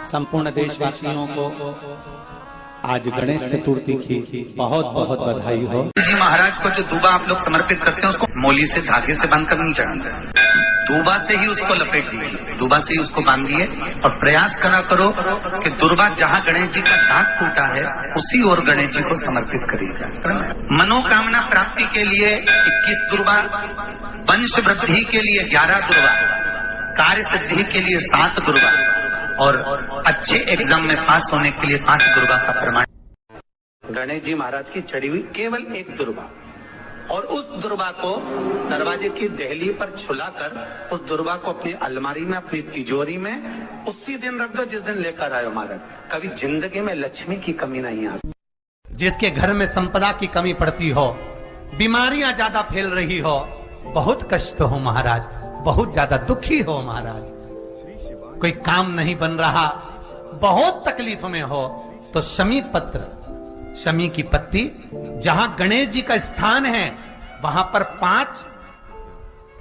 संपूर्ण देशवासियों को आज गणेश चतुर्थी की बहुत बहुत बधाई हो। जी महाराज को जो दूबा आप लोग समर्पित करते हैं उसको मोली से धागे से बांधकर नहीं चढ़ाते, दूबा से ही उसको लपेट दीजिए, दूबा से ही उसको बांधिए और प्रयास करा करो कि दुर्बा जहाँ गणेश जी का दांत टूटा है उसी ओर गणेश जी को समर्पित करिए। मनोकामना प्राप्ति के लिए 21 दुर्बा, वंश वृद्धि के लिए 11 दुर्बा, कार्य सिद्धि के लिए 7 दुर्बा और अच्छे एग्जाम में पास होने के लिए 5 दुर्बा का प्रमाण। गणेश जी महाराज की चढ़ी हुई केवल 1 दुर्बा और उस दुर्बा को दरवाजे की देहली पर छुलाकर उस दुर्बा को अपनी अलमारी में, अपनी तिजोरी में उसी दिन रख दो जिस दिन लेकर आयो महाराज। कभी जिंदगी में लक्ष्मी की कमी नहीं आ सकती। जिसके घर में संपदा की कमी पड़ती हो, बीमारियां ज्यादा फैल रही हो, बहुत कष्ट हो महाराज, बहुत ज्यादा दुखी हो महाराज, कोई काम नहीं बन रहा, बहुत तकलीफ में हो, तो शमी पत्र, शमी की पत्ती, जहां गणेश जी का स्थान है वहां पर 5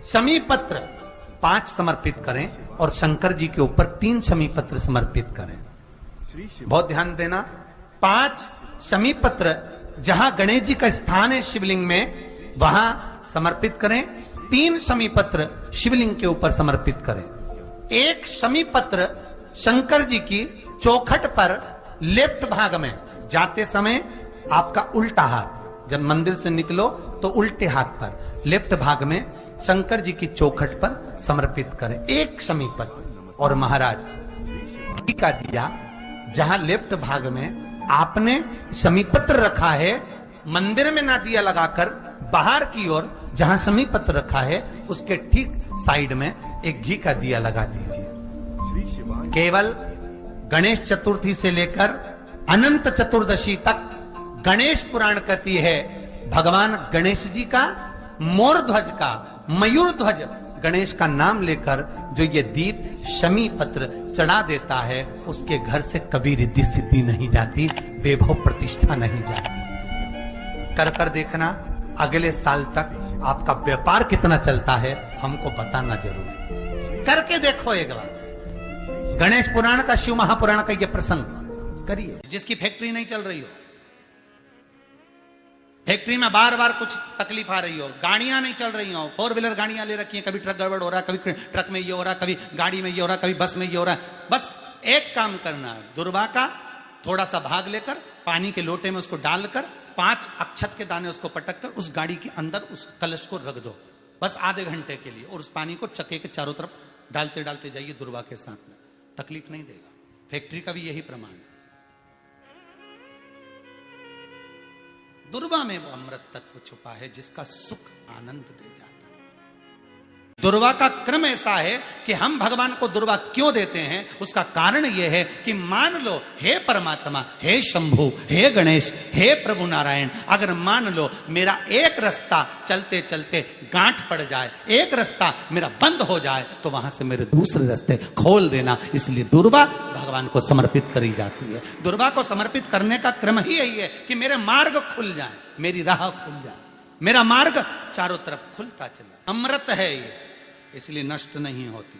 शमी पत्र 5 समर्पित करें और शंकर जी के ऊपर 3 शमी पत्र समर्पित करें। बहुत ध्यान देना, 5 शमी पत्र जहां गणेश जी का स्थान है शिवलिंग में वहां समर्पित करें, 3 शमी पत्र शिवलिंग के ऊपर समर्पित करें। 1 शमी पत्र शंकर जी की चौखट पर लेफ्ट भाग में जाते समय आपका उल्टा हाथ, जब मंदिर से निकलो तो उल्टे हाथ पर लेफ्ट भाग में शंकर जी की चौखट पर समर्पित करें 1 शमी पत्र। और महाराज घी का दिया जहां लेफ्ट भाग में आपने शमी पत्र रखा है, मंदिर में ना दिया लगाकर बाहर की ओर जहां शमी पत्र रखा है उसके ठीक साइड में एक घी का दिया लगा दीजिए। केवल गणेश चतुर्थी से लेकर अनंत चतुर्दशी तक गणेश पुराण कहती है भगवान गणेश जी का मोर ध्वज का, मयूर ध्वज गणेश का नाम लेकर जो ये दीप शमी पत्र चढ़ा देता है उसके घर से कभी रिद्धि सिद्धि नहीं जाती, वैभव प्रतिष्ठा नहीं जाती। कर कर देखना अगले साल तक आपका व्यापार कितना चलता है हमको बताना जरूर, करके देखो एक बार। गणेश पुराण का, शिव महापुराण का यह प्रसंग करिए। जिसकी फैक्ट्री नहीं चल रही हो, फैक्ट्री में बार बार कुछ तकलीफ आ रही हो, गाड़ियां नहीं चल रही हो, 4 व्हीलर गाड़ियां ले रखी हैं, कभी ट्रक गड़बड़ हो रहा है, कभी ट्रक में ये हो रहा है, कभी गाड़ी में ये हो रहा है, कभी बस में ये हो रहा है, बस एक काम करना है, दुर्बा का थोड़ा सा भाग लेकर पानी के लोटे में उसको डालकर 5 अक्षत के दाने उसको पटक कर उस गाड़ी के अंदर उस कलश को रख दो, बस आधे घंटे के लिए, और उस पानी को चक्के के चारों तरफ डालते डालते जाइए दुर्बा के साथ में, तकलीफ नहीं देगा। फैक्ट्री का भी यही प्रमाण है। दुर्बा में वो अमृत तत्व छुपा है जिसका सुख आनंद दे जाता है। दुर्बा का क्रम ऐसा है कि हम भगवान को दुर्बा क्यों देते हैं, उसका कारण यह है कि मान लो हे परमात्मा, हे शंभु, हे गणेश, हे प्रभु नारायण, अगर मान लो मेरा एक रास्ता चलते चलते गांठ पड़ जाए, एक रास्ता मेरा बंद हो जाए, तो वहां से मेरे दूसरे रास्ते खोल देना। इसलिए दुर्बा भगवान को समर्पित करी जाती है। दुर्बा को समर्पित करने का क्रम ही यही है कि मेरे मार्ग खुल जाए, मेरी राह खुल जाए, मेरा मार्ग चारों तरफ खुलता चले। अमृत है ये, इसलिए नष्ट नहीं होती।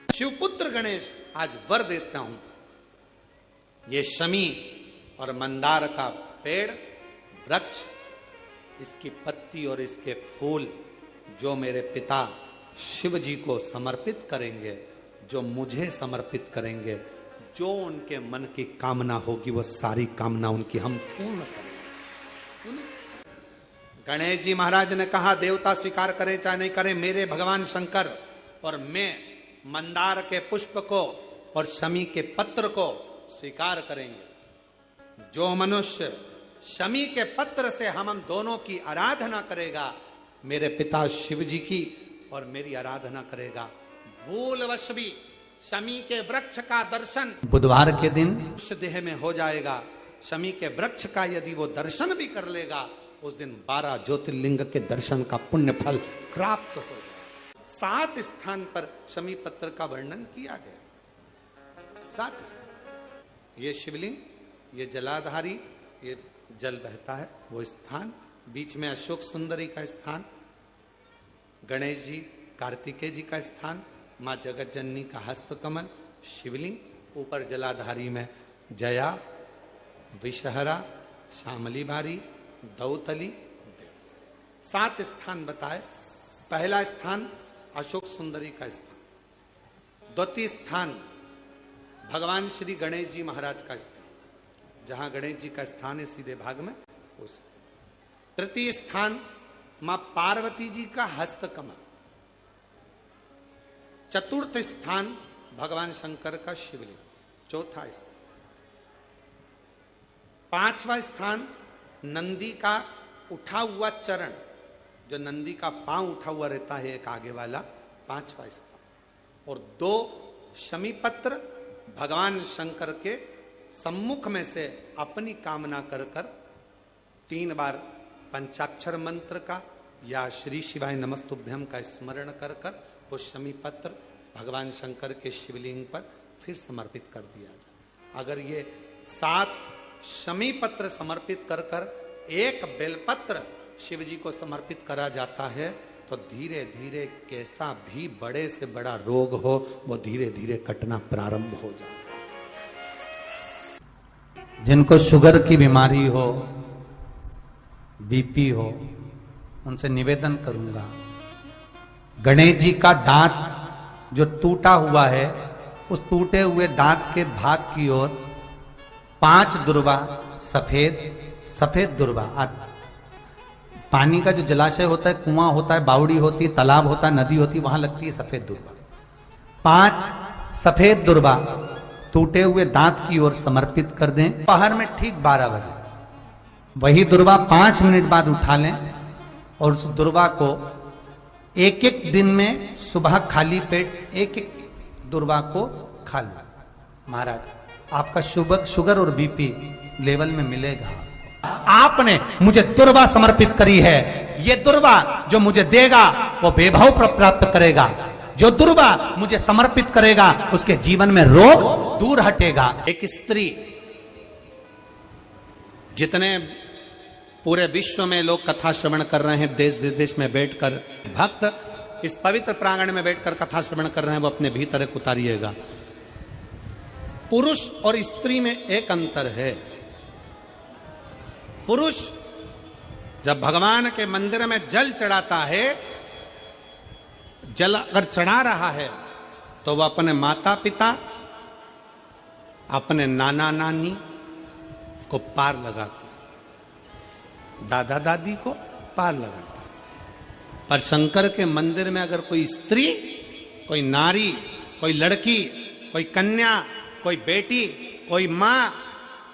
शिवपुत्र गणेश आज वर देता हूं, ये शमी और मंदार का पेड़, वृक्ष, इसकी पत्ती और इसके फूल जो मेरे पिता शिव जी को समर्पित करेंगे, जो मुझे समर्पित करेंगे, जो उनके मन की कामना होगी वो सारी कामना उनकी हम पूर्ण करेंगे। गणेश जी महाराज ने कहा देवता स्वीकार करें चाहे नहीं करें, मेरे भगवान शंकर और मैं मंदार के पुष्प को और शमी के पत्र को स्वीकार करेंगे। जो मनुष्य शमी के पत्र से हम दोनों की आराधना करेगा, मेरे पिता शिव जी की और मेरी आराधना करेगा, भूलवश भी शमी के वृक्ष का दर्शन बुधवार के दिन उस देह में हो जाएगा। शमी के वृक्ष का यदि वो दर्शन भी कर लेगा, उस दिन 12 ज्योतिर्लिंग के दर्शन का पुण्य फल प्राप्त हो गया। 7 स्थान पर शमी पत्र का वर्णन किया गया। 7 स्थान, ये शिवलिंग, ये जलाधारी, ये जल बहता है वो स्थान, बीच में अशोक सुंदरी का स्थान, गणेश जी कार्तिकेय जी का स्थान, माँ जगत जननी का हस्त कमल, शिवलिंग, ऊपर जलाधारी में जया, विषहरा, शामली बारी, दौतली, 7 स्थान बताए। पहला स्थान अशोक सुंदरी का स्थान, द्वितीय स्थान भगवान श्री गणेश जी महाराज का स्थान, जहां गणेश जी का स्थान है सीधे भाग में उस स्थान। तृतीय स्थान मां पार्वती जी का हस्तकमल। चतुर्थ स्थान भगवान शंकर का शिवलिंग। चौथा स्थान। 5वां स्थान नंदी का उठा हुआ चरण, जो नंदी का पांव उठा हुआ रहता है एक आगे वाला, 5वां स्थान। और 2 शमीपत्र भगवान शंकर के सम्मुख में से अपनी कामना कर कर 3 बार पंचाक्षर मंत्र का या श्री शिवाय नमस्तुभ्यम का स्मरण कर कर वो शमीपत्र भगवान शंकर के शिवलिंग पर फिर समर्पित कर दिया जाए। अगर ये 7 शमीपत्र समर्पित कर कर एक बेलपत्र शिव जी को समर्पित करा जाता है तो धीरे धीरे कैसा भी बड़े से बड़ा रोग हो वो धीरे धीरे कटना प्रारंभ हो जाता है। जिनको शुगर की बीमारी हो, बीपी हो, उनसे निवेदन करूंगा, गणेश जी का दांत जो टूटा हुआ है, उस टूटे हुए दांत के भाग की ओर 5 दुर्वा सफेद दुर्वा, पानी का जो जलाशय होता है, कुआं होता है, बावड़ी होती है, तालाब होता है, नदी होती है, वहां लगती है सफेद दुर्वा। 5 सफेद दुर्वा टूटे हुए दांत की ओर समर्पित कर दें। दोपहर में ठीक 12 बजे वही दुर्वा 5 मिनट बाद उठा लें और उस दुर्वा को एक दिन में सुबह खाली पेट एक दुर्वा को खा लें। महाराज, आपका शुगर और बीपी लेवल में मिलेगा। आपने मुझे दुर्वा समर्पित करी है, ये दुर्वा जो मुझे देगा वो वैभव प्राप्त करेगा। जो दुर्वा मुझे समर्पित करेगा उसके जीवन में रोग दूर हटेगा। एक स्त्री, जितने पूरे विश्व में लोग कथा श्रवण कर रहे हैं, देश विदेश में बैठकर भक्त इस पवित्र प्रांगण में बैठकर कथा श्रवण कर रहे हैं, वो अपने भीतर एक उतारिएगा। पुरुष और स्त्री में एक अंतर है। पुरुष जब भगवान के मंदिर में जल चढ़ाता है, जल अगर चढ़ा रहा है तो वह अपने माता पिता, अपने नाना नानी को पार लगाता है, दादा दादी को पार लगाता है। पर शंकर के मंदिर में अगर कोई स्त्री, कोई नारी, कोई लड़की, कोई कन्या, कोई बेटी, कोई मां,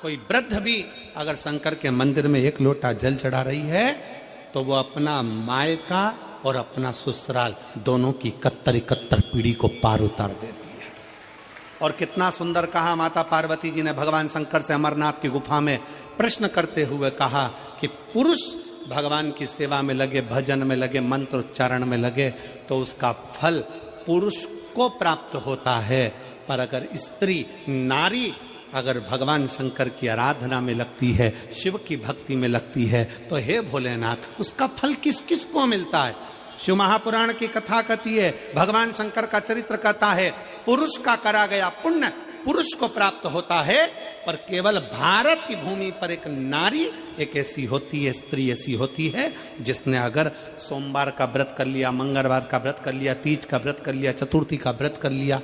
कोई वृद्ध भी अगर शंकर के मंदिर में एक लोटा जल चढ़ा रही है तो वो अपना मायका और अपना ससुराल दोनों की 71 पीढ़ी को पार उतार देती है। और कितना सुंदर कहा माता पार्वती जी ने भगवान शंकर से अमरनाथ की गुफा में प्रश्न करते हुए कहा कि पुरुष भगवान की सेवा में लगे, भजन में लगे, मंत्र उच्चारण में लगे तो उसका फल पुरुष को प्राप्त होता है। पर अगर स्त्री, नारी अगर भगवान शंकर की आराधना में लगती है, शिव की भक्ति में लगती है तो हे भोलेनाथ, उसका फल किस किस को मिलता है? शिव महापुराण की कथा कहती है, भगवान शंकर का चरित्र कहता है, पुरुष का करा गया पुण्य पुरुष को प्राप्त होता है। पर केवल भारत की भूमि पर एक नारी एक ऐसी होती है, स्त्री ऐसी होती है जिसने अगर सोमवार का व्रत कर लिया, मंगलवार का व्रत कर लिया, तीज का व्रत कर लिया, चतुर्थी का व्रत कर लिया,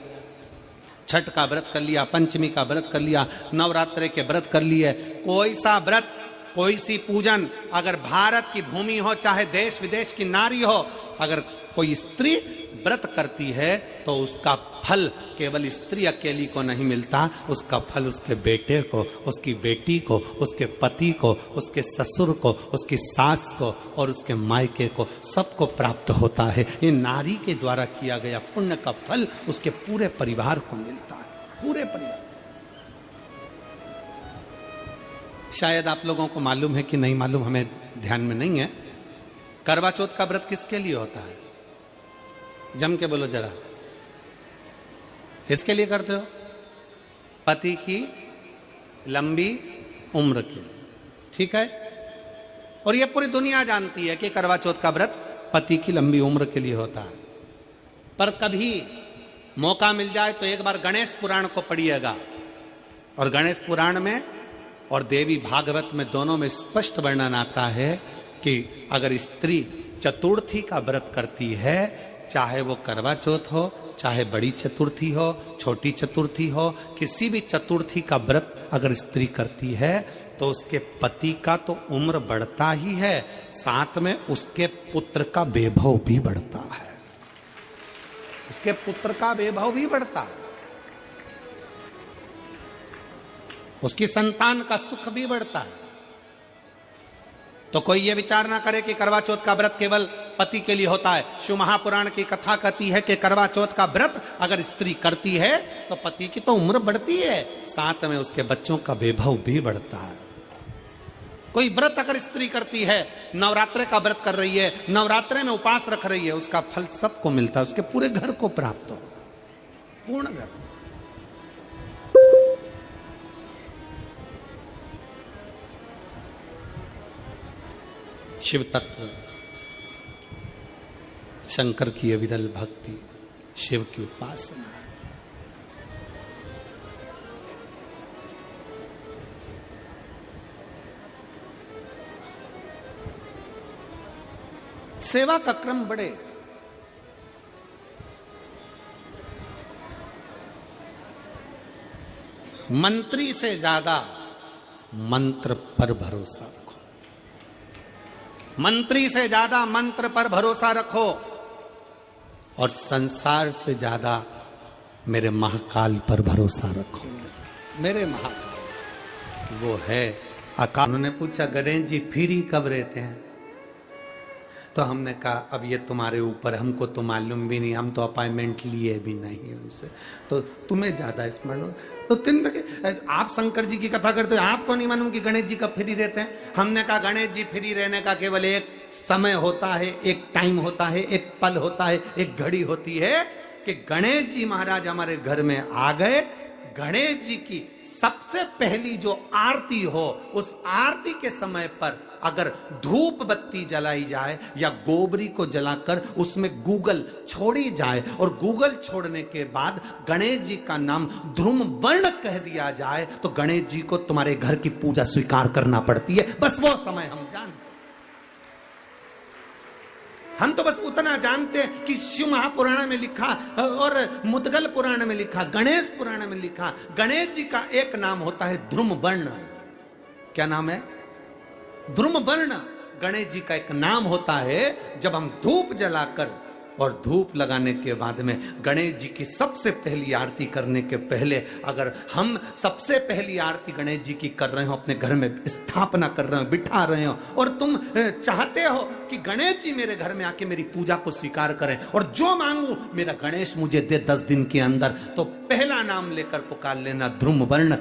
छठ का व्रत कर लिया, पंचमी का व्रत कर लिया, नवरात्रे के व्रत कर लिए, कोई सा व्रत, कोई सी पूजन अगर भारत की भूमि हो, चाहे देश विदेश की नारी हो, अगर कोई स्त्री व्रत करती है तो उसका फल केवल स्त्री अकेली को नहीं मिलता, उसका फल उसके बेटे को, उसकी बेटी को, उसके पति को, उसके ससुर को, उसकी सास को और उसके मायके को, सबको प्राप्त होता है। ये नारी के द्वारा किया गया पुण्य का फल उसके पूरे परिवार को मिलता है, पूरे परिवार। शायद आप लोगों को मालूम है कि नहीं मालूम, हमें ध्यान में नहीं है, करवा चौथ का व्रत किसके लिए होता है? जम के बोलो जरा, इसके लिए करते हो? पति की लंबी उम्र के लिए, ठीक है? और ये पूरी दुनिया जानती है कि करवा चौथ का व्रत पति की लंबी उम्र के लिए होता है। पर कभी मौका मिल जाए तो एक बार गणेश पुराण को पढ़िएगा, और गणेश पुराण में और देवी भागवत में दोनों में स्पष्ट वर्णन आता है कि अगर स्त्री चतुर्थी का व्रत करती है, चाहे वो करवा चौथ हो, चाहे बड़ी चतुर्थी हो, छोटी चतुर्थी हो, किसी भी चतुर्थी का व्रत अगर स्त्री करती है तो उसके पति का तो उम्र बढ़ता ही है, साथ में उसके पुत्र का वैभव भी बढ़ता है, उसके पुत्र का वैभव भी बढ़ता है, उसकी संतान का सुख भी बढ़ता है। तो कोई ये विचार ना करे कि करवा चौथ का व्रत केवल पति के लिए होता है। शिव महापुराण की कथा कहती है कि करवा चौथ का व्रत अगर स्त्री करती है तो पति की तो उम्र बढ़ती है, साथ में उसके बच्चों का वैभव भी बढ़ता है। कोई व्रत अगर स्त्री करती है, नवरात्रे का व्रत कर रही है, नवरात्रे में उपवास रख रही है, उसका फल सबको मिलता है, उसके पूरे घर को प्राप्त हो, पूर्ण घर। शिव तत्व, शंकर की अविरल भक्ति, शिव की उपासना, सेवा का क्रम बढ़े। मंत्री से ज्यादा मंत्र पर भरोसा रखो, मंत्री से ज्यादा मंत्र पर भरोसा रखो, और संसार से ज्यादा मेरे महाकाल पर भरोसा रखो। मेरे महाकाल वो है आकाश। उन्होंने पूछा गणेश जी फ्री कब रहते हैं? तो हमने कहा अब ये तुम्हारे ऊपर, हमको तो मालूम भी नहीं, हम तो अपॉइंटमेंट लिए भी नहीं उनसे, तो तुम्हें ज्यादा स्मरण हो। तो आप शंकर जी की कथा करते हो, आपको नहीं मालूम कि गणेश जी कब फ्री रहते हैं? हमने कहा गणेश जी फ्री रहने का केवल एक समय होता है, एक टाइम होता है, एक पल होता है, एक घड़ी होती है कि गणेश जी महाराज हमारे घर में आ गए। गणेश जी की सबसे पहली जो आरती हो, उस आरती के समय पर अगर धूप बत्ती जलाई जाए या गोबरी को जलाकर उसमें गूगल छोड़ी जाए, और गूगल छोड़ने के बाद गणेश जी का नाम ध्रुम वर्ण कह दिया जाए, तो गणेश जी को तुम्हारे घर की पूजा स्वीकार करना पड़ती है। बस वो समय हम जानते, हम तो बस उतना जानते हैं कि शिव महापुराण में लिखा और मुद्गल पुराण में लिखा, गणेश पुराण में लिखा, गणेश जी का एक नाम होता है ध्रुम वर्ण। क्या नाम है? ध्रुम वर्ण गणेश जी का एक नाम होता है। जब हम धूप जलाकर और धूप लगाने के बाद में गणेश जी की सबसे पहली आरती करने के पहले अगर हम सबसे पहली आरती गणेश जी की कर रहे हो, अपने घर में स्थापना कर रहे हो, बिठा रहे हो, और तुम चाहते हो कि गणेश जी मेरे घर में आके मेरी पूजा को स्वीकार करें और जो मांगू मेरा गणेश मुझे दे 10 दिन के अंदर, तो पहला नाम लेकर पुकार लेना ध्रुम वर्ण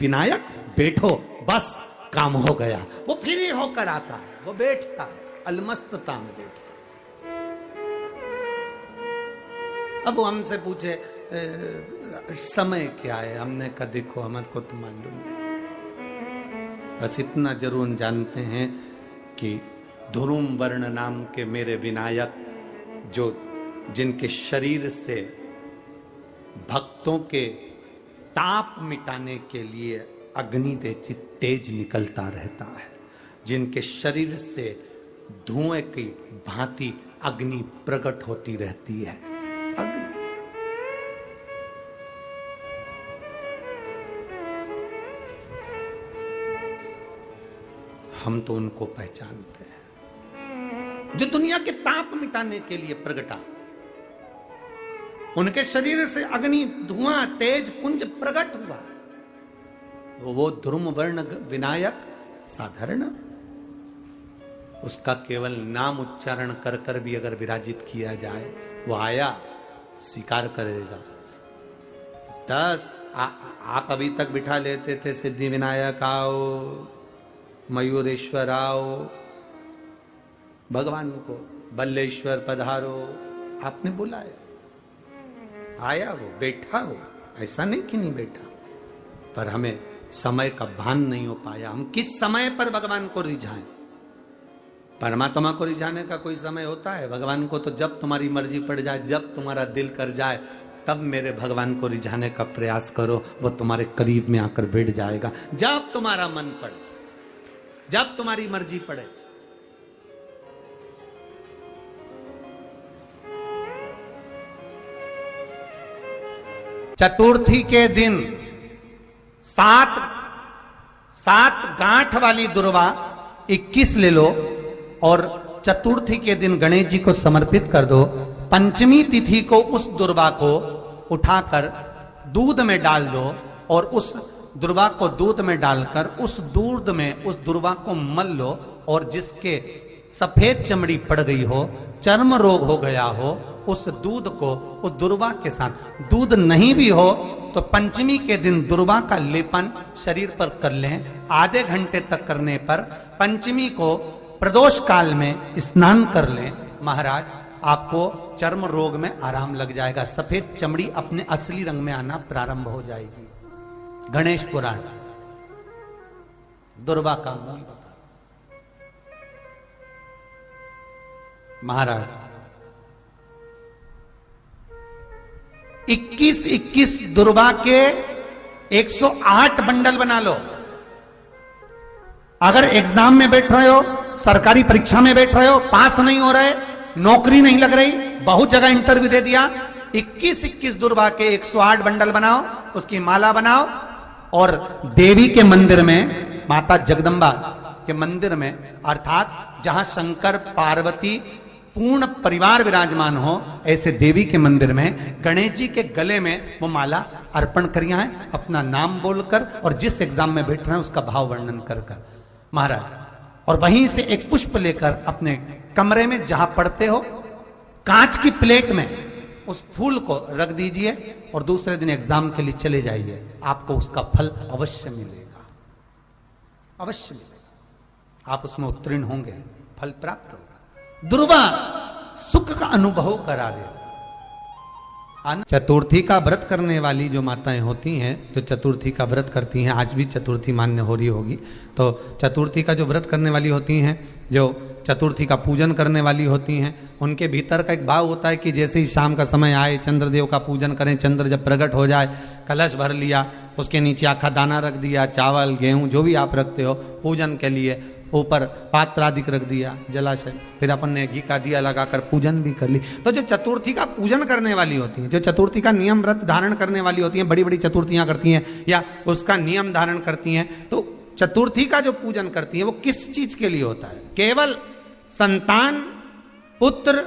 विनायक, बैठो, बस काम हो गया। वो फ्री होकर आता है, वो बैठता है, अलमस्तता में बैठता। अब वो हमसे पूछे समय क्या है? हमने कहा देखो हमारे को तो मालूम नहीं, बस इतना जरूर जानते हैं कि ध्रुम वर्ण नाम के मेरे विनायक, जो जिनके शरीर से भक्तों के ताप मिटाने के लिए अग्नि तेज निकलता रहता है, जिनके शरीर से धुएं की भांति अग्नि प्रकट होती रहती है। अग्नि हम तो उनको पहचानते हैं जो दुनिया के ताप मिटाने के लिए प्रगटा। उनके शरीर से अग्नि धुआं तेज पुंज प्रकट हुआ। वो ध्रुम वर्ण विनायक साधारण, उसका केवल नाम उच्चारण कर कर भी अगर विराजित किया जाए, वो आया स्वीकार करेगा। 10 आप अभी तक बिठा लेते थे सिद्धि विनायक आओ, मयूरेश्वर आओ, भगवान को बल्लेश्वर पधारो, आपने बुलाया, आया, वो बैठा, वो ऐसा नहीं कि नहीं बैठा, पर हमें समय का भान नहीं हो पाया। हम किस समय पर भगवान को रिझाएं? परमात्मा को रिझाने का कोई समय होता है? भगवान को तो जब तुम्हारी मर्जी पड़ जाए, जब तुम्हारा दिल कर जाए, तब मेरे भगवान को रिझाने का प्रयास करो, वो तुम्हारे करीब में आकर बैठ जाएगा। जब तुम्हारा मन पड़े, जब तुम्हारी मर्जी पड़े। चतुर्थी के दिन सात गांठ वाली दुर्वा 21 ले लो और चतुर्थी के दिन गणेश जी को समर्पित कर दो। पंचमी तिथि को उस दुर्वा को उठाकर दूध में डाल दो और उस दुर्वा को दूध में डालकर उस दूध में उस दुर्वा को मल लो, और जिसके सफेद चमड़ी पड़ गई हो, चर्म रोग हो गया हो, उस दूध को उस दुर्वा के साथ, दूध नहीं भी हो तो पंचमी के दिन दुर्वा का लेपन शरीर पर कर लें। आधे घंटे तक करने पर पंचमी को प्रदोष काल में स्नान कर लें। महाराज, आपको चर्म रोग में आराम लग जाएगा, सफेद चमड़ी अपने असली रंग में आना प्रारंभ हो जाएगी। गणेश पुराण दुर्वा का मूल बता। महाराज 21 दुर्वा के 108 बंडल बना लो। अगर एग्जाम में बैठ रहे हो, सरकारी परीक्षा में बैठ रहे हो, पास नहीं हो रहे, नौकरी नहीं लग रही, बहुत जगह इंटरव्यू दे दिया, 21 दुर्वा के 108 बंडल बनाओ, उसकी माला बनाओ और देवी के मंदिर में, माता जगदम्बा के मंदिर में, अर्थात जहां शंकर पार्वती पूर्ण परिवार विराजमान हो, ऐसे देवी के मंदिर में गणेश जी के गले में वो माला अर्पण करिया है, अपना नाम बोलकर और जिस एग्जाम में बैठ रहे हैं उसका भाव वर्णन कर महाराज। और वहीं से एक पुष्प लेकर अपने कमरे में जहां पढ़ते हो, कांच की प्लेट में उस फूल को रख दीजिए और दूसरे दिन एग्जाम के लिए चले जाइए। आपको उसका फल अवश्य मिलेगा, अवश्य मिलेगा। आप उसमें उत्तीर्ण होंगे, फल प्राप्त होगा। दुर्वा सुख का अनुभव करा देता। चतुर्थी का व्रत करने वाली जो माताएं होती हैं, जो चतुर्थी का व्रत करती हैं, आज भी चतुर्थी मान्य हो रही होगी, तो चतुर्थी का जो व्रत करने वाली होती हैं, जो चतुर्थी का पूजन करने वाली होती हैं, उनके भीतर का एक भाव होता है कि जैसे ही शाम का समय आए, चंद्रदेव का पूजन करें, चंद्र जब प्रकट हो जाए, कलश भर लिया, उसके नीचे आखा दाना रख दिया, चावल गेहूं जो भी आप रखते हो पूजन के लिए, ऊपर पात्र आदि रख दिया, जलाशय, फिर अपन ने घी का दिया लगाकर पूजन भी कर ली। तो जो चतुर्थी का पूजन करने वाली होती हैं, जो चतुर्थी का नियम व्रत धारण करने वाली होती हैं, बड़ी बड़ी चतुर्थियां करती हैं या उसका नियम धारण करती हैं, तो चतुर्थी का जो पूजन करती हैं वो किस चीज के लिए होता है? केवल संतान, पुत्र,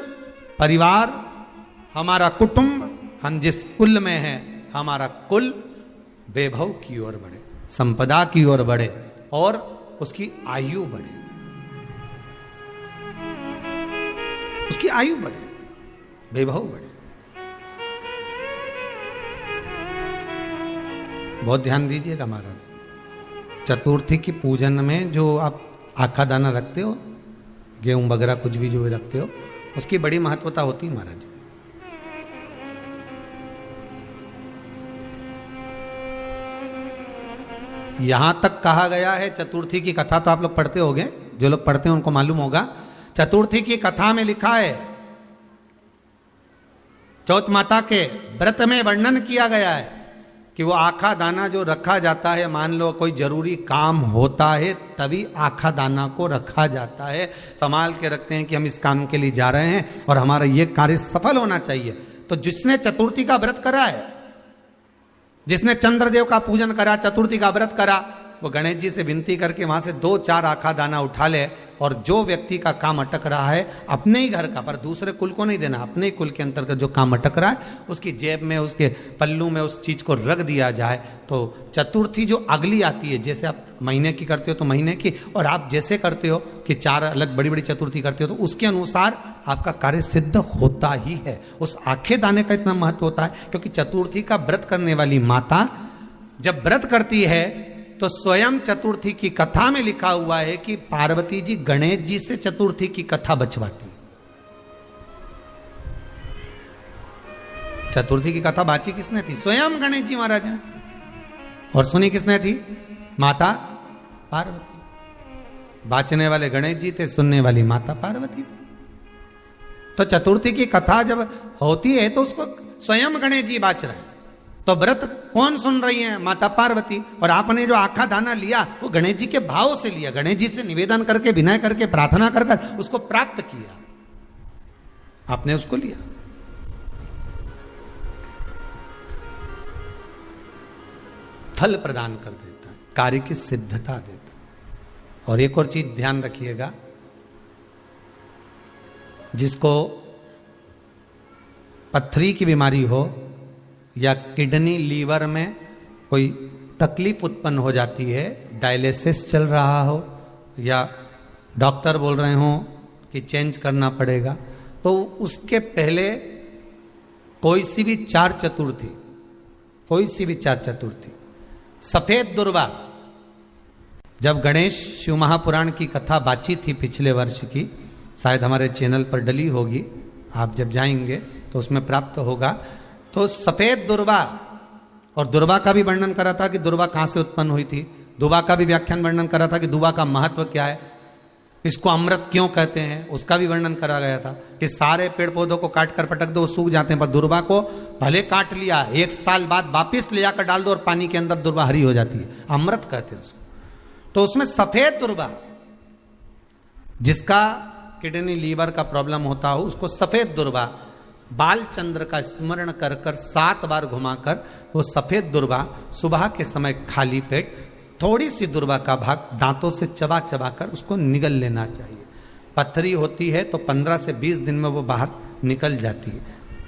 परिवार, हमारा कुटुंब, हम जिस कुल में हैं, हमारा कुल वैभव की ओर बढ़े, संपदा की ओर बढ़े और उसकी आयु बढ़े, उसकी आयु बढ़े, वैभव बढ़े। बहुत ध्यान दीजिएगा महाराज। चतुर्थी की पूजन में जो आप आखा दाना रखते हो, गेहूं वगैरह कुछ भी जो भी रखते हो, उसकी बड़ी महत्वता होती है महाराज। यहां तक कहा गया है, चतुर्थी की कथा तो आप लोग पढ़ते होंगे, जो लोग पढ़ते हैं उनको मालूम होगा। चतुर्थी की कथा में लिखा है, चौथ माता के व्रत में वर्णन किया गया है कि वो आखा दाना जो रखा जाता है, मान लो कोई जरूरी काम होता है तभी आखा दाना को रखा जाता है, संभाल के रखते हैं कि हम इस काम के लिए जा रहे हैं और हमारा ये कार्य सफल होना चाहिए। तो जिसने चतुर्थी का व्रत करा है, जिसने चंद्रदेव का पूजन करा, चतुर्थी का व्रत करा, वो गणेश जी से विनती करके वहां से 2-4 आखा दाना उठा ले और जो व्यक्ति का काम अटक रहा है अपने ही घर का, पर दूसरे कुल को नहीं देना, अपने ही कुल के अंतर्गत जो काम अटक रहा है उसकी जेब में, उसके पल्लू में उस चीज को रख दिया जाए। तो चतुर्थी जो अगली आती है, जैसे आप महीने की करते हो तो महीने की, और आप जैसे करते हो कि 4 अलग बड़ी बड़ी चतुर्थी करते हो तो उसके अनुसार आपका कार्य सिद्ध होता ही है। उस आखे दाने का इतना महत्व होता है क्योंकि चतुर्थी का व्रत करने वाली माता जब व्रत करती है तो स्वयं चतुर्थी की कथा में लिखा हुआ है कि पार्वती जी गणेश जी से चतुर्थी की कथा बचवाती। चतुर्थी की कथा बाची किसने थी? स्वयं गणेश जी महाराज ने। और सुनी किसने थी? माता पार्वती। बाचने वाले गणेश जी थे, सुनने वाली माता पार्वती थी। तो चतुर्थी की कथा जब होती है तो उसको स्वयं गणेश जी बाच रहे हैं। तो व्रत कौन सुन रही है? माता पार्वती। और आपने जो आखा दाना लिया वो गणेश जी के भाव से लिया, गणेश जी से निवेदन करके, विनय करके, प्रार्थना कर कर उसको प्राप्त किया, आपने उसको लिया। फल प्रदान कर देता है, कार्य की सिद्धता देता है। और एक और चीज ध्यान रखिएगा, जिसको पथरी की बीमारी हो या किडनी लीवर में कोई तकलीफ उत्पन्न हो जाती है, डायलिसिस चल रहा हो या डॉक्टर बोल रहे हो कि चेंज करना पड़ेगा, तो उसके पहले कोई सी भी चार चतुर्थी सफेद दुर्वा, जब गणेश शिव महापुराण की कथा बातचीत थी पिछले वर्ष की, शायद हमारे चैनल पर डली होगी, आप जब जाएंगे तो उसमें प्राप्त होगा। तो सफेद दुर्वा, और दुर्वा का भी वर्णन करा था कि दुर्वा कहां से उत्पन्न हुई थी, दुबा का भी व्याख्यान वर्णन करा था कि दुबा का महत्व क्या है, इसको अमृत क्यों कहते हैं, उसका भी वर्णन करा गया था कि सारे पेड़ पौधों को काट कर पटक दो वो सूख जाते हैं, पर दुर्वा को भले काट लिया, 1 साल बाद वापिस ले जाकर डाल दो और पानी के अंदर दुर्वा हरी हो जाती है, अमृत कहते हैं उसको। तो उसमें सफेद दुर्वा, जिसका किडनी लीवर का प्रॉब्लम होता हो, उसको सफेद दुर्वा बालचंद्र का स्मरण कर कर 7 बार घुमाकर वो सफेद दुर्वा सुबह के समय खाली पेट थोड़ी सी दुर्वा का भाग दांतों से चबा चबा कर उसको निगल लेना चाहिए। पथरी होती है तो 15 से 20 दिन में वो बाहर निकल जाती है,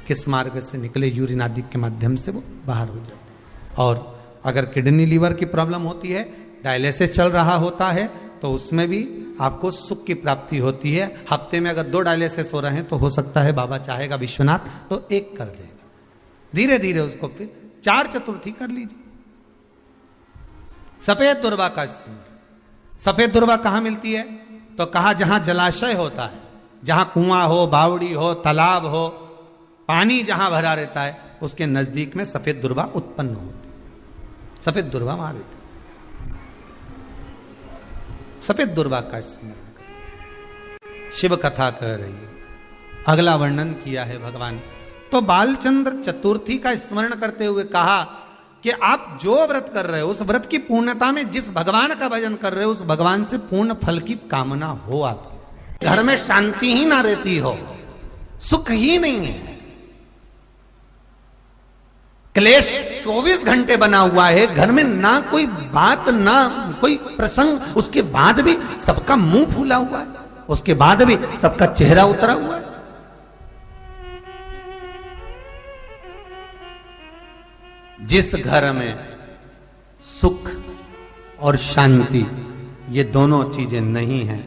किस मार्ग से निकले, यूरिन आदि के माध्यम से वो बाहर हो जाती है। और अगर किडनी लीवर की प्रॉब्लम होती है, डायलिसिस चल रहा होता है, तो उसमें भी आपको सुख की प्राप्ति होती है। हफ्ते में अगर 2 डायलिसिस हो रहे हैं तो हो सकता है बाबा चाहेगा विश्वनाथ तो 1 कर देगा, धीरे धीरे उसको फिर 4 चतुर्थी कर लीजिए। सफेद दुर्वा का, सफेद दुर्वा कहां मिलती है? तो कहा जहां जलाशय होता है, जहां कुआं हो, बावड़ी हो, तालाब हो, पानी जहां भरा रहता है, उसके नजदीक में सफेद दुर्वा उत्पन्न होती है। सफेद दुर्वा वहां रहती है। सफेद दुर्वा का स्मरण शिव कथा कह रही है। अगला वर्णन किया है भगवान। तो बालचंद्र चतुर्थी का स्मरण करते हुए कहा कि आप जो व्रत कर रहे हो, उस व्रत की पूर्णता में जिस भगवान का भजन कर रहे हो, उस भगवान से पूर्ण फल की कामना हो। आपके घर में शांति ही ना रहती हो, सुख ही नहीं है, क्लेश 24 घंटे बना हुआ है, घर में ना कोई बात ना कोई प्रसंग, उसके बाद भी सबका मुंह फूला हुआ है, उसके बाद भी सबका चेहरा उतरा हुआ है। जिस घर में सुख और शांति ये दोनों चीजें नहीं हैं,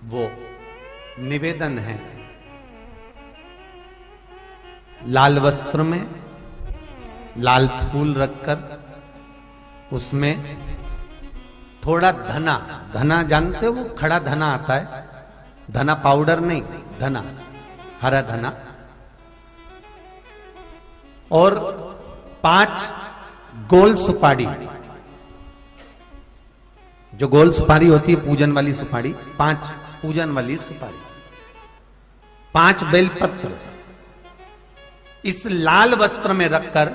वो निवेदन है लाल वस्त्र में लाल फूल रखकर उसमें थोड़ा धना, धना जानते हो, वो खड़ा धना आता है, धना पाउडर नहीं, धना, हरा धना, और 5 गोल सुपारी, जो गोल सुपारी होती है पूजन वाली सुपारी, 5 पूजन वाली सुपारी, 5 बेलपत्र इस लाल वस्त्र में रखकर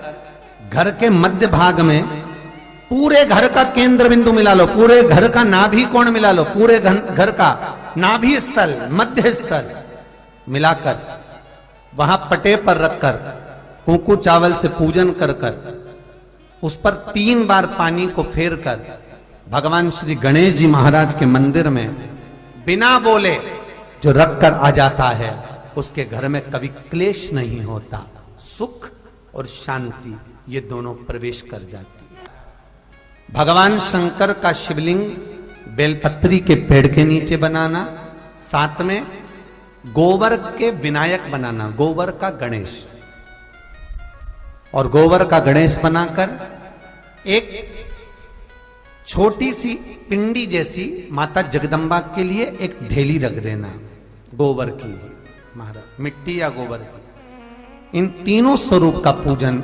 घर के मध्य भाग में पूरे घर का केंद्र बिंदु मिला लो, पूरे घर का नाभि कोण मिला लो, पूरे घर का नाभि स्थल, मध्य स्थल मिलाकर वहां पटे पर रखकर कुंकू चावल से पूजन कर कर उस पर 3 बार पानी को फेर कर भगवान श्री गणेश जी महाराज के मंदिर में बिना बोले जो रख कर आ जाता है, उसके घर में कभी क्लेश नहीं होता, सुख और शांति ये दोनों प्रवेश कर जाती है। भगवान शंकर का शिवलिंग बेलपत्री के पेड़ के नीचे बनाना, साथ में गोबर के विनायक बनाना, गोबर का गणेश, और गोबर का गणेश बनाकर एक छोटी सी पिंडी जैसी माता जगदम्बा के लिए एक ढेली रख देना, गोबर की महाराज, मिट्टी या गोबर की। इन तीनों स्वरूप का पूजन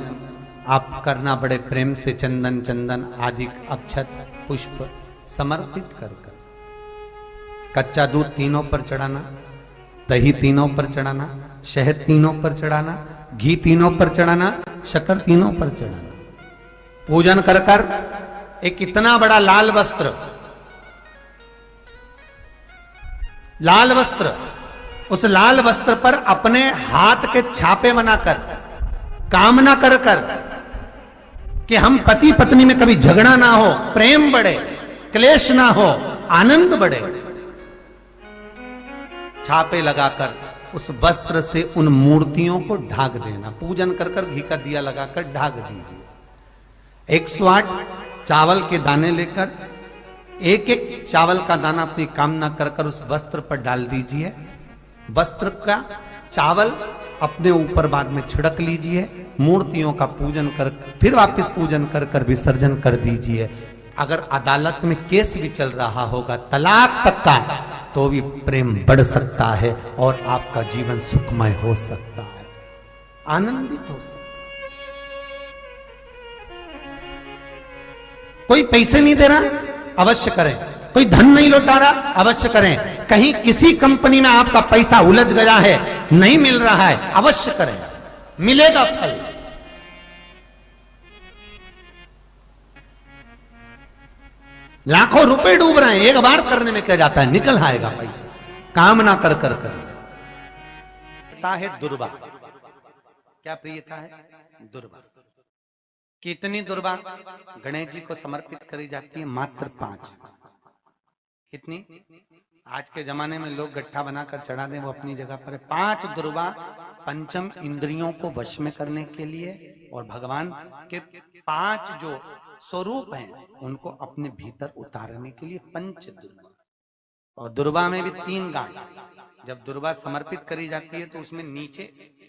आप करना बड़े प्रेम से, चंदन चंदन आदि अक्षत पुष्प समर्पित कर कर, कच्चा दूध तीनों पर चढ़ाना, दही तीनों पर चढ़ाना, शहद तीनों पर चढ़ाना, घी तीनों पर चढ़ाना, शक्कर तीनों पर चढ़ाना। पूजन कर कर एक इतना बड़ा लाल वस्त्र, उस लाल वस्त्र पर अपने हाथ के छापे बनाकर कामना कर कर कि हम पति पत्नी में कभी झगड़ा ना हो, प्रेम बढ़े, क्लेश ना हो, आनंद बढ़े, छापे लगाकर उस वस्त्र से उन मूर्तियों को ढाक देना। पूजन कर कर घी का दिया लगाकर ढाक दीजिए। 108 चावल के दाने लेकर एक एक चावल का दाना अपनी कामना कर कर उस वस्त्र पर डाल दीजिए। वस्त्र का चावल अपने ऊपर बाद में छिड़क लीजिए। मूर्तियों का पूजन कर फिर वापस पूजन कर कर विसर्जन कर दीजिए। अगर अदालत में केस भी चल रहा होगा तलाक तक का, तो भी प्रेम बढ़ सकता है और आपका जीवन सुखमय हो सकता है, आनंदित हो सकता है। कोई पैसे नहीं दे रहा, अवश्य करें। कोई धन नहीं लौटा रहा, अवश्य करें। कहीं किसी कंपनी में आपका पैसा उलझ गया है, नहीं मिल रहा है, अवश्य करें, मिलेगा फल। लाखों रुपए डूब रहे हैं, एक बार करने में क्या जाता है, निकल आएगा पैसा, कामना कर कर है। दुर्वा, क्या प्रियता है? दुर्वा। कितनी दुर्वा गणेश जी को समर्पित करी जाती है? मात्र 5। कितनी? आज के जमाने में लोग गट्ठा बनाकर चढ़ा दें, वो अपनी जगह पर है। 5 दुर्वा पंचम इंद्रियों को वश में करने के लिए और भगवान के 5 जो स्वरूप हैं उनको अपने भीतर उतारने के लिए 5 दुर्वा। और दुर्वा में भी 3 गांठ। जब दुर्वा समर्पित करी जाती है तो उसमें नीचे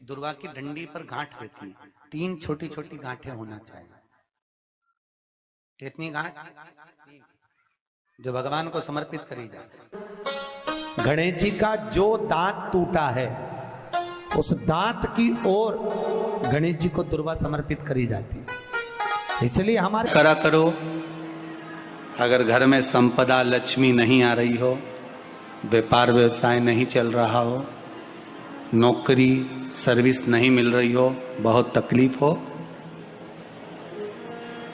दुर्वा की डंडी पर गांठ रहती है, 3 छोटी छोटी गांठें होना चाहिए। कितनी गांठ? जो भगवान को समर्पित करी जाए। गणेश जी का जो दांत टूटा है उस दांत की ओर गणेश जी को दुर्वा समर्पित करी जाती है। इसलिए हमारे करा करो। अगर घर में संपदा लक्ष्मी नहीं आ रही हो, व्यापार व्यवसाय नहीं चल रहा हो, नौकरी सर्विस नहीं मिल रही हो, बहुत तकलीफ हो,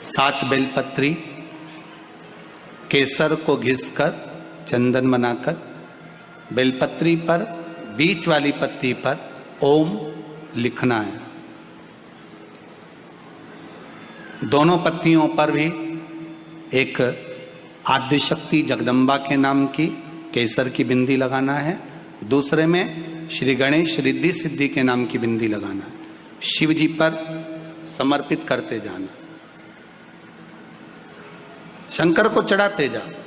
7 बेलपत्री केसर को घिसकर चंदन बनाकर बेलपत्री पर बीच वाली पत्ती पर ओम लिखना है। दोनों पत्तियों पर भी एक आद्यशक्ति जगदम्बा के नाम की केसर की बिंदी लगाना है, दूसरे में श्री गणेश रिद्धि सिद्धि के नाम की बिंदी लगाना है। शिव जी पर समर्पित करते जाना, शंकर को चढ़ाते जाओ।